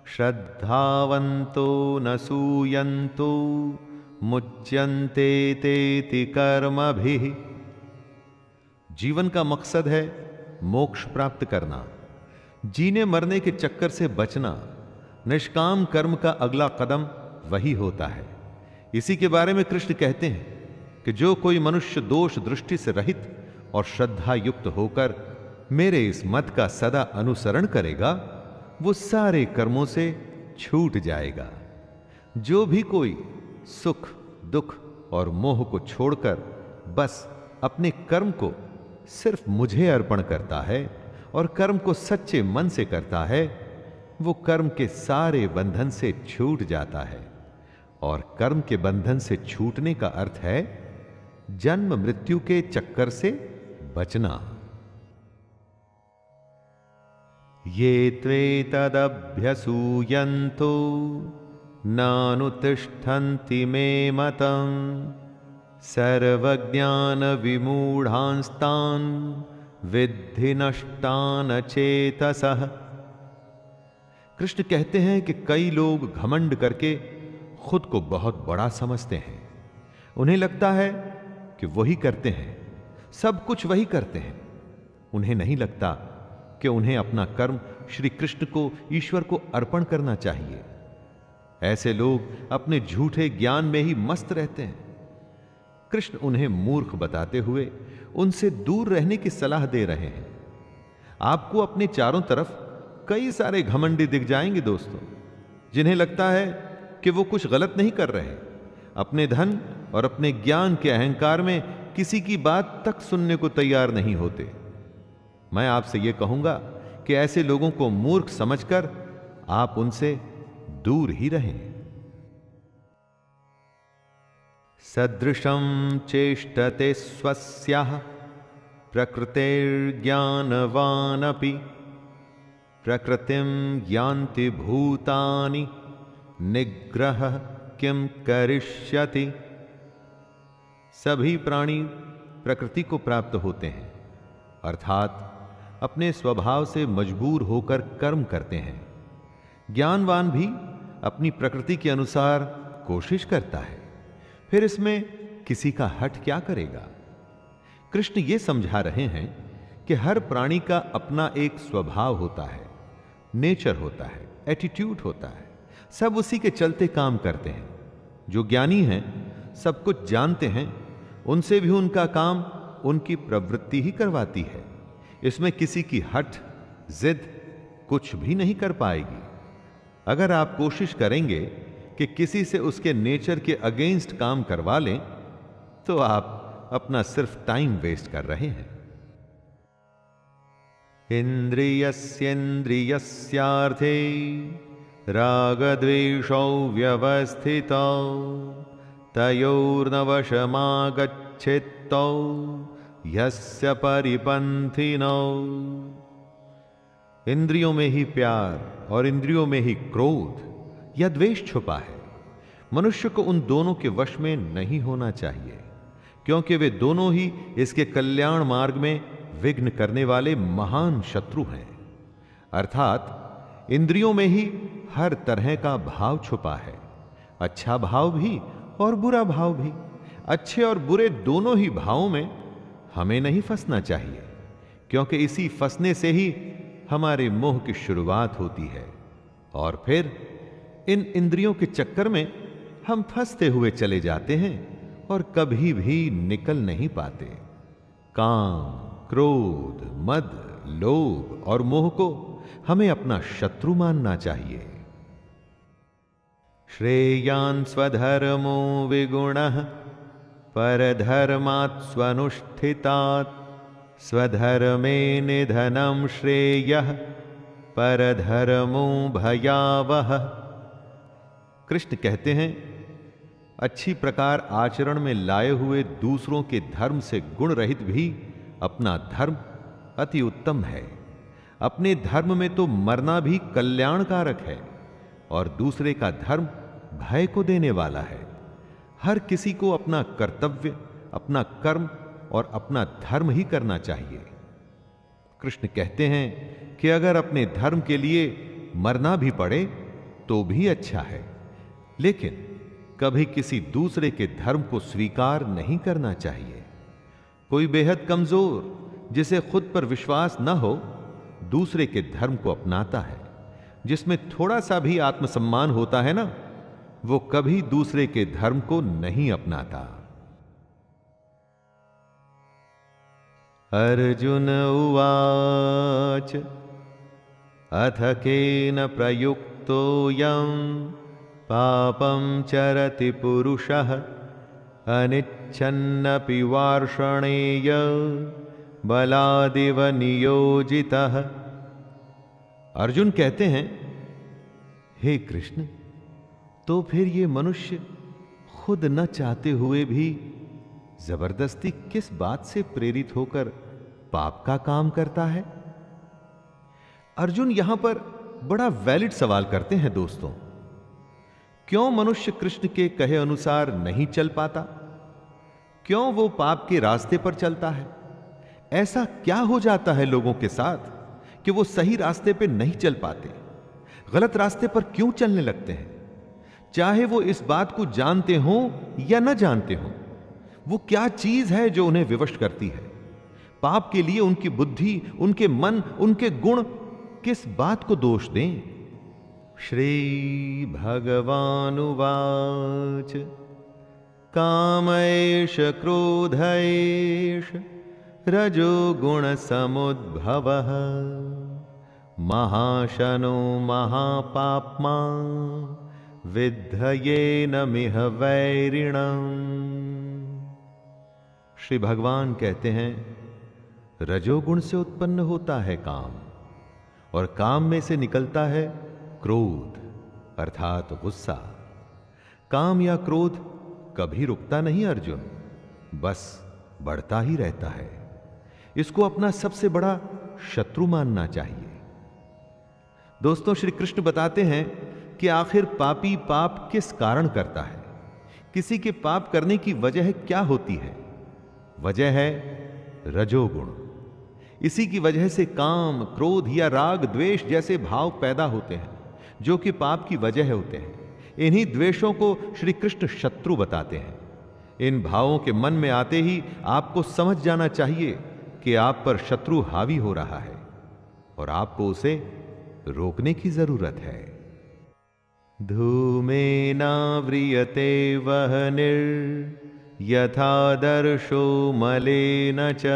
श्रद्धावन्तो न सूयन्तो मुच्यन्ते तेति कर्मभिः। जीवन का मकसद है मोक्ष प्राप्त करना, जीने मरने के चक्कर से बचना। निष्काम कर्म का अगला कदम वही होता है। इसी के बारे में कृष्ण कहते हैं कि जो कोई मनुष्य दोष दृष्टि से रहित और श्रद्धा युक्त होकर मेरे इस मत का सदा अनुसरण करेगा, वो सारे कर्मों से छूट जाएगा। जो भी कोई सुख, दुख और मोह को छोड़कर बस अपने कर्म को सिर्फ मुझे अर्पण करता है और कर्म को सच्चे मन से करता है, वो कर्म के सारे बंधन से छूट जाता है। और कर्म के बंधन से छूटने का अर्थ है जन्म मृत्यु के चक्कर से बचना। ये त्वेतदभ्यसूयन्तो नानुतिष्ठन्ति मे मतम् सर्वज्ञान विमूढ़ांस्तान् विद्धि नष्टान चेतसः। कृष्ण कहते हैं कि कई लोग घमंड करके खुद को बहुत बड़ा समझते हैं। उन्हें लगता है कि वही करते हैं, सब कुछ वही करते हैं। उन्हें नहीं लगता कि उन्हें अपना कर्म श्री कृष्ण को, ईश्वर को अर्पण करना चाहिए। ऐसे लोग अपने झूठे ज्ञान में ही मस्त रहते हैं। कृष्ण उन्हें मूर्ख बताते हुए उनसे दूर रहने की सलाह दे रहे हैं। आपको अपने चारों तरफ कई सारे घमंडी दिख जाएंगे दोस्तों, जिन्हें लगता है कि वो कुछ गलत नहीं कर रहे। अपने धन और अपने ज्ञान के अहंकार में किसी की बात तक सुनने को तैयार नहीं होते। मैं आपसे यह कहूंगा कि ऐसे लोगों को मूर्ख समझकर आप उनसे दूर ही रहें। सदृशं चेष्टते स्वस्याः प्रकृतेर्ज्ञानवानपि प्रकृतिं यान्ति भूतानि निग्रह किं करिष्यति। सभी प्राणी प्रकृति को प्राप्त होते हैं, अर्थात अपने स्वभाव से मजबूर होकर कर्म करते हैं। ज्ञानवान भी अपनी प्रकृति के अनुसार कोशिश करता है, फिर इसमें किसी का हठ क्या करेगा। कृष्ण ये समझा रहे हैं कि हर प्राणी का अपना एक स्वभाव होता है, नेचर होता है, एटीट्यूड होता है। सब उसी के चलते काम करते हैं। जो ज्ञानी हैं, सब कुछ जानते हैं, उनसे भी उनका काम उनकी प्रवृत्ति ही करवाती है। इसमें किसी की हठ, जिद कुछ भी नहीं कर पाएगी। अगर आप कोशिश करेंगे कि किसी से उसके नेचर के अगेंस्ट काम करवा लें, तो आप अपना सिर्फ टाइम वेस्ट कर रहे हैं। इंद्रियस्येन्द्रियस्यार्थे रागद्वेषौ व्यवस्थितौ तयोर्नवशमागच्छेत्तौ यस्य परिपन्थिनौ। इंद्रियों में ही प्यार और इंद्रियों में ही क्रोध या द्वेष छुपा है। मनुष्य को उन दोनों के वश में नहीं होना चाहिए, क्योंकि वे दोनों ही इसके कल्याण मार्ग में विघ्न करने वाले महान शत्रु हैं। अर्थात इंद्रियों में ही हर तरह का भाव छुपा है, अच्छा भाव भी और बुरा भाव भी। अच्छे और बुरे दोनों ही भावों में हमें नहीं फंसना चाहिए, क्योंकि इसी फंसने से ही हमारे मोह की शुरुआत होती है और फिर इन इंद्रियों के चक्कर में हम फंसते हुए चले जाते हैं और कभी भी निकल नहीं पाते। काम, क्रोध, मद, लोभ और मोह को हमें अपना शत्रु मानना चाहिए। श्रेयान् स्वधर्मो विगुणः परधर्मात् स्वनुष्ठितात् स्वधर्मे निधनं श्रेयः परधर्मो भयावह। कृष्ण कहते हैं, अच्छी प्रकार आचरण में लाए हुए दूसरों के धर्म से गुण रहित भी अपना धर्म अति उत्तम है। अपने धर्म में तो मरना भी कल्याणकारक है और दूसरे का धर्म भय को देने वाला है। हर किसी को अपना कर्तव्य, अपना कर्म और अपना धर्म ही करना चाहिए। कृष्ण कहते हैं कि अगर अपने धर्म के लिए मरना भी पड़े तो भी अच्छा है, लेकिन कभी किसी दूसरे के धर्म को स्वीकार नहीं करना चाहिए। कोई बेहद कमजोर, जिसे खुद पर विश्वास न हो, दूसरे के धर्म को अपनाता है। जिसमें थोड़ा सा भी आत्मसम्मान होता है ना, वो कभी दूसरे के धर्म को नहीं अपनाता। अर्जुन उवाच अथ केन प्रयुक्तोऽयं पापं चरति पुरुषः अनिच्छन्नपि वार्ष्णेय बलादिव नियोजितः। अर्जुन कहते हैं, हे कृष्ण, तो फिर ये मनुष्य खुद न चाहते हुए भी जबरदस्ती किस बात से प्रेरित होकर पाप का काम करता है? अर्जुन यहां पर बड़ा वैलिड सवाल करते हैं दोस्तों। क्यों मनुष्य कृष्ण के कहे अनुसार नहीं चल पाता? क्यों वो पाप के रास्ते पर चलता है? ऐसा क्या हो जाता है लोगों के साथ कि वो सही रास्ते पे नहीं चल पाते, गलत रास्ते पर क्यों चलने लगते हैं? चाहे वो इस बात को जानते हो या न जानते हो, वो क्या चीज है जो उन्हें विवश करती है? पाप के लिए उनकी बुद्धि, उनके मन, उनके गुण किस बात को दोष दें? श्री भगवानुवाच कामैष क्रोधैष रजो गुण समुद्भवः महाशनो महापाप्मा विद्धयेन मिह वैरिणम्। श्री भगवान कहते हैं, रजोगुण से उत्पन्न होता है काम, और काम में से निकलता है क्रोध अर्थात गुस्सा। काम या क्रोध कभी रुकता नहीं अर्जुन, बस बढ़ता ही रहता है। इसको अपना सबसे बड़ा शत्रु मानना चाहिए। दोस्तों, श्री कृष्ण बताते हैं कि आखिर पापी पाप किस कारण करता है, किसी के पाप करने की वजह क्या होती है? वजह है रजोगुण। इसी की वजह से काम, क्रोध या राग, द्वेष जैसे भाव पैदा होते हैं, जो कि पाप की वजह होते हैं। इन्हीं द्वेषों को श्री कृष्ण शत्रु बताते हैं। इन भावों के मन में आते ही आपको समझ जाना चाहिए कि आप पर शत्रु हावी हो रहा है और आपको उसे रोकने की जरूरत है। धूमेनाव्रियते वह्निर् यथादर्शो मलेन च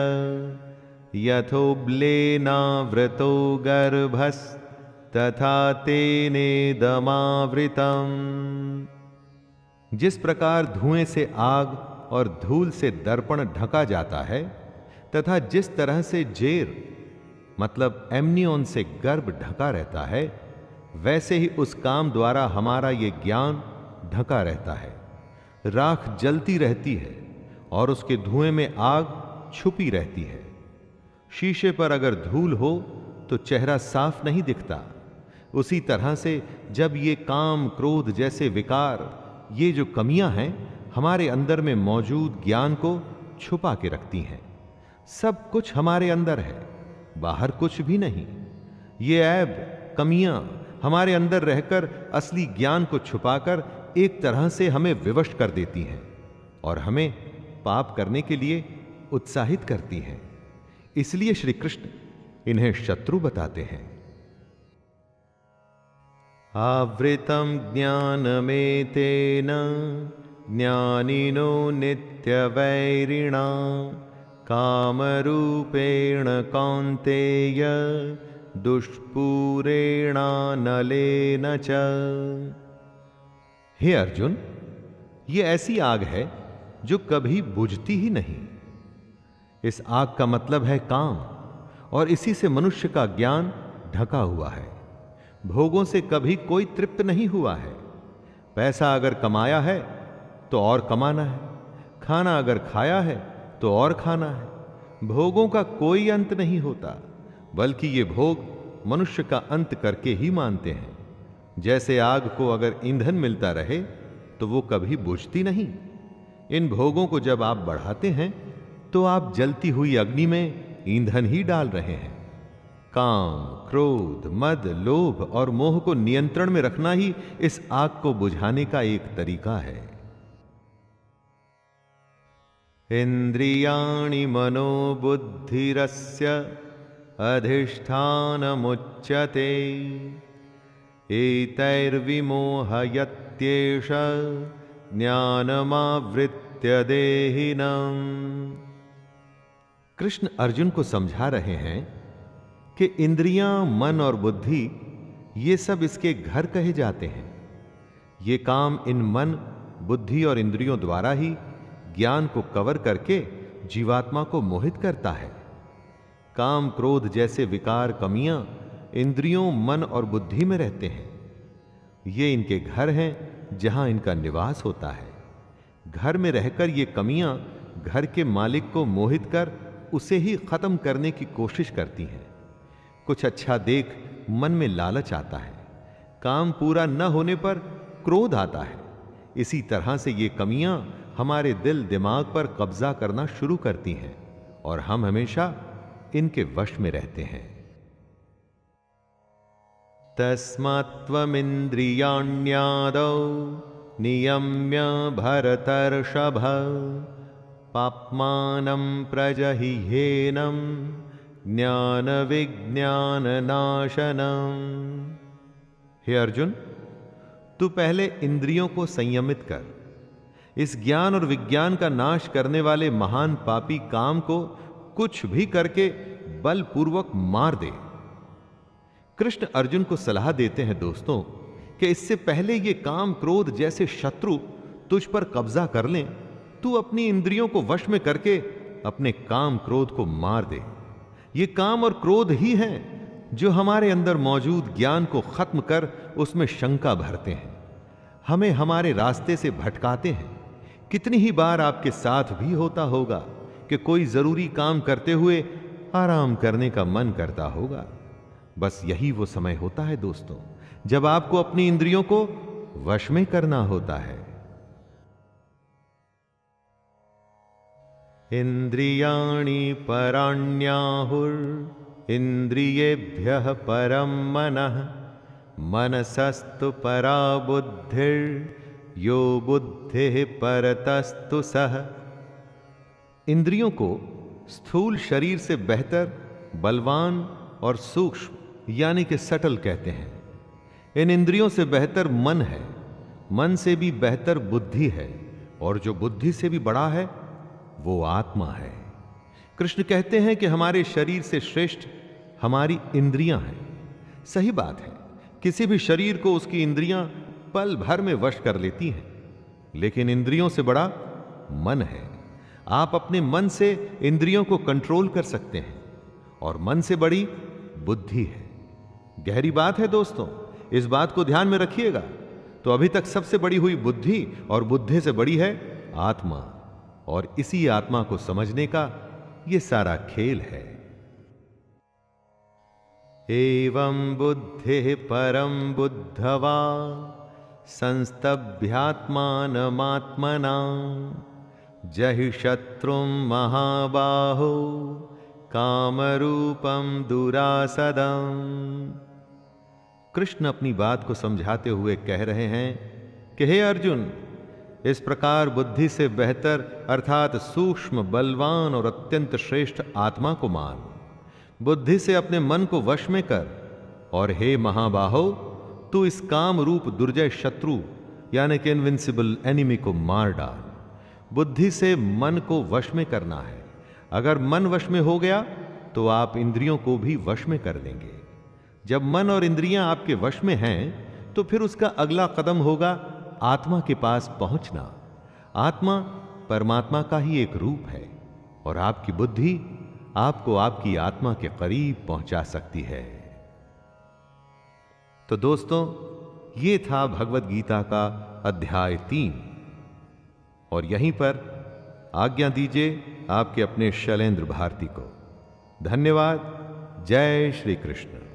यथोब्लेनावृतो गर्भस्तथा तेनेदमावृतम्। जिस प्रकार धुएं से आग और धूल से दर्पण ढका जाता है, तथा जिस तरह से जेर मतलब एमनियोन से गर्भ ढका रहता है, वैसे ही उस काम द्वारा हमारा ये ज्ञान ढका रहता है। राख जलती रहती है और उसके धुएं में आग छुपी रहती है। शीशे पर अगर धूल हो तो चेहरा साफ नहीं दिखता। उसी तरह से जब ये काम, क्रोध जैसे विकार, ये जो कमियां हैं, हमारे अंदर में मौजूद ज्ञान को छुपा के रखती हैं। सब कुछ हमारे अंदर है, बाहर कुछ भी नहीं। ये ऐब, कमियां हमारे अंदर रहकर असली ज्ञान को छुपाकर एक तरह से हमें विवश कर देती हैं और हमें पाप करने के लिए उत्साहित करती हैं। इसलिए श्री कृष्ण इन्हें शत्रु बताते हैं। आवृतम ज्ञानमेतेन ज्ञानिनो नित्यवैरिणा कामरूपेण कौन्तेय दुष्पूरेणानलेन च। हे अर्जुन, ये ऐसी आग है जो कभी बुझती ही नहीं। इस आग का मतलब है काम, और इसी से मनुष्य का ज्ञान ढका हुआ है। भोगों से कभी कोई तृप्त नहीं हुआ है। पैसा अगर कमाया है तो और कमाना है, खाना अगर खाया है तो और खाना है। भोगों का कोई अंत नहीं होता, बल्कि ये भोग मनुष्य का अंत करके ही मानते हैं। जैसे आग को अगर ईंधन मिलता रहे तो वो कभी बुझती नहीं। इन भोगों को जब आप बढ़ाते हैं तो आप जलती हुई अग्नि में ईंधन ही डाल रहे हैं। काम, क्रोध, मद, लोभ और मोह को नियंत्रण में रखना ही इस आग को बुझाने का एक तरीका है। इंद्रियाणि मनोबुद्धिरस्य अधिष्ठानमुच्यते एतैर्विमोहयत्येष ज्ञानमावृत्य देहिनम्। कृष्ण अर्जुन को समझा रहे हैं कि इंद्रियां, मन और बुद्धि ये सब इसके घर कहे जाते हैं। ये काम इन मन, बुद्धि और इंद्रियों द्वारा ही ज्ञान को कवर करके जीवात्मा को मोहित करता है। काम, क्रोध जैसे विकार, कमियां इंद्रियों, मन और बुद्धि में रहते हैं। ये इनके घर हैं जहां इनका निवास होता है। घर में रहकर ये कमियां घर के मालिक को मोहित कर उसे ही खत्म करने की कोशिश करती हैं। कुछ अच्छा देख मन में लालच आता है। काम पूरा न होने पर क्रोध आता है। इसी तरह से ये कमियां हमारे दिल दिमाग पर कब्जा करना शुरू करती हैं और हम हमेशा इनके वश में रहते हैं। तस्मात्त्वमिन्द्रियाण्यादौ नियम्य भरतर्षभ पाप्मानं प्रजहिह्येनं ज्ञान विज्ञान नाशनम्। हे अर्जुन, तू पहले इंद्रियों को संयमित कर। इस ज्ञान और विज्ञान का नाश करने वाले महान पापी काम को कुछ भी करके बलपूर्वक मार दे। कृष्ण अर्जुन को सलाह देते हैं दोस्तों कि इससे पहले ये काम, क्रोध जैसे शत्रु तुझ पर कब्जा कर लें, तू अपनी इंद्रियों को वश में करके अपने काम, क्रोध को मार दे। ये काम और क्रोध ही हैं जो हमारे अंदर मौजूद ज्ञान को खत्म कर उसमें शंका भरते हैं, हमें हमारे रास्ते से भटकाते हैं। कितनी ही बार आपके साथ भी होता होगा कि कोई जरूरी काम करते हुए आराम करने का मन करता होगा। बस यही वो समय होता है दोस्तों जब आपको अपनी इंद्रियों को वश में करना होता है। इंद्रियाणि पराण्याहुर इंद्रियेभ्यः परं मनः मनसस्तु परा बुद्धिर यो बुद्धिः परतस्तु सः। इंद्रियों को स्थूल शरीर से बेहतर, बलवान और सूक्ष्म यानी कि सटल कहते हैं। इन इंद्रियों से बेहतर मन है, मन से भी बेहतर बुद्धि है, और जो बुद्धि से भी बड़ा है वो आत्मा है। कृष्ण कहते हैं कि हमारे शरीर से श्रेष्ठ हमारी इंद्रियां हैं। सही बात है, किसी भी शरीर को उसकी इंद्रियां पल भर में वश कर लेती हैं, लेकिन इंद्रियों से बड़ा मन है। आप अपने मन से इंद्रियों को कंट्रोल कर सकते हैं, और मन से बड़ी बुद्धि है। गहरी बात है दोस्तों, इस बात को ध्यान में रखिएगा। तो अभी तक सबसे बड़ी हुई बुद्धि, और बुद्धि से बड़ी है आत्मा, और इसी आत्मा को समझने का यह सारा खेल है। एवं बुद्धिः परं बुद्धवा संस्तभ्यात्मानमात्मना जहि शत्रुं महाबाहो कामरूपं दुरासदम्। कृष्ण अपनी बात को समझाते हुए कह रहे हैं कि हे अर्जुन, इस प्रकार बुद्धि से बेहतर अर्थात सूक्ष्म, बलवान और अत्यंत श्रेष्ठ आत्मा को मान। बुद्धि से अपने मन को वश में कर, और हे महाबाहो, तू इस काम रूप दुर्जय शत्रु यानी कि इनविंसिबल एनिमी को मार डाल। बुद्धि से मन को वश में करना है। अगर मन वश में हो गया तो आप इंद्रियों को भी वश में कर लेंगे। जब मन और इंद्रियां आपके वश में हैं तो फिर उसका अगला कदम होगा आत्मा के पास पहुंचना। आत्मा परमात्मा का ही एक रूप है और आपकी बुद्धि आपको आपकी आत्मा के करीब पहुंचा सकती है। तो दोस्तों, ये था भगवत गीता का अध्याय 3 और यहीं पर आज्ञा दीजिए आपके अपने शैलेंद्र भारती को। धन्यवाद। जय श्री कृष्ण।